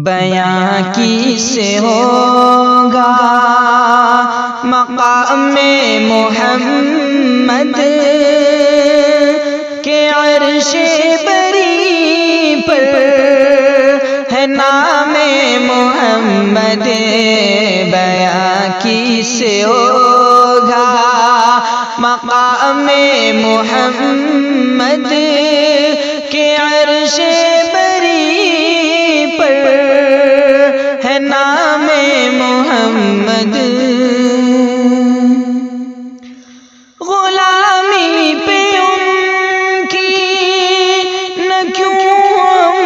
بیاں کیسے ہوگا مقام محمد کہ عرش بری پر ہے نام محمد. بیاں کیسے ہوگا مقام محمد کہ عرش بری پر ہے نام محمد. غلامی پہ ان کی نہ کیوں ہم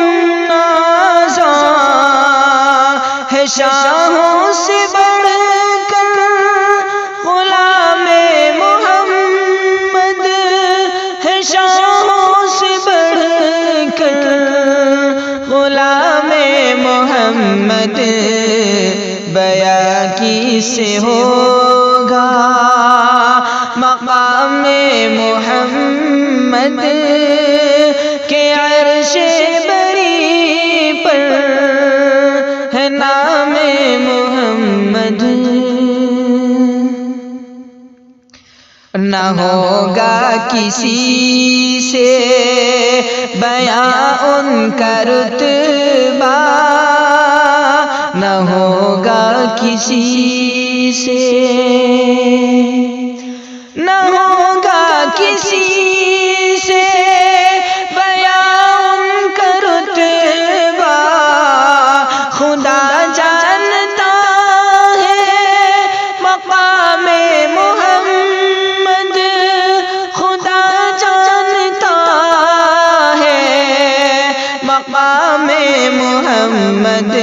نازاں ہے شاہوں سے بڑھ کر غلام محمد ہے شاہوں سے بڑھ کر غلام محمد. بیاں کیسے ہوگا مقام محمد کہ عرش بری پر ہے نام محمد. نہ ہوگا کسی سے بیاں ان کا رتبہ نہ ہوگا کسی سے نہ ہوگا کسی سے بیاں ان کا رتبہ. خدا جانتا ہے مقام محمد خدا جانتا ہے مقام محمد.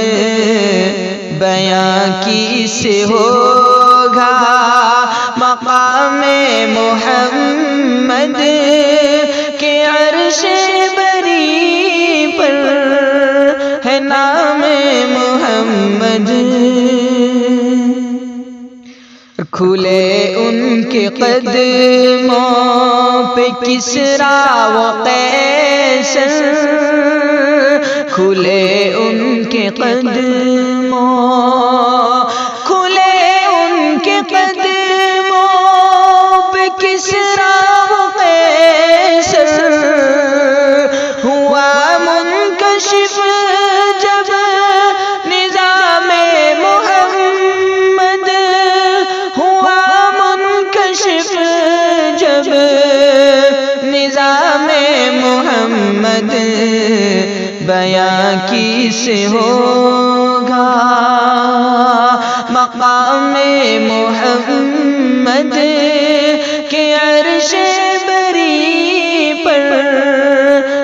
بیاں کیسے ہوگا مقام محمد کہ عرش بری پر ہے نام محمد. کھلے ان کے قدموں پہ کسریٰ و قیصر کھلے ان کے قدموں کھلے ان کے قدموں پہ کسریٰ و قیصر. ہوا منکشف جب نظام محمد ہوا منکشف جب نظام محمد. بیاں کیسے ہوگا مقام محمد کہ عرش بری پر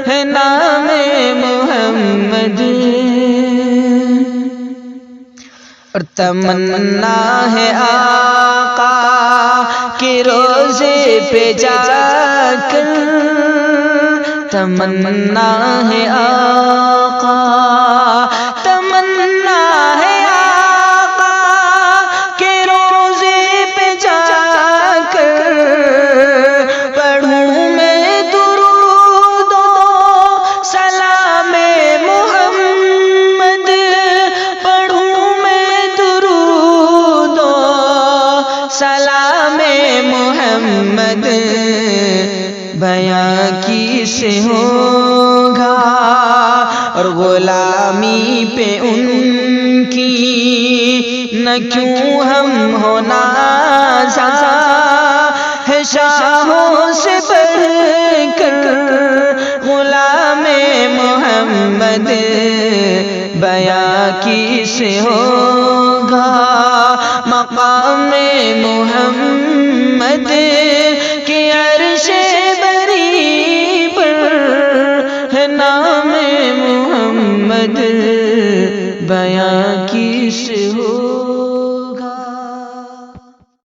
ہے نام محمد. اور تمنا ہے آقا کے روزے پہ جا کر تمنا ہے آقا تمنا ہے آقا کے روزے پہ جا کر پڑھوں میں درود و سلام محمد پڑھوں میں درود و سلام محمد. بیاں کیسے ہوگا اور غلامی پہ ان کی نہ کیوں ہم ہو نازاں ہے شاہوں سے بڑھ کر غلام محمد. بیاں کیسے ہوگا مقام محمد کہ عرش بری پر ہے نام محمد. بیاں کیسے ہو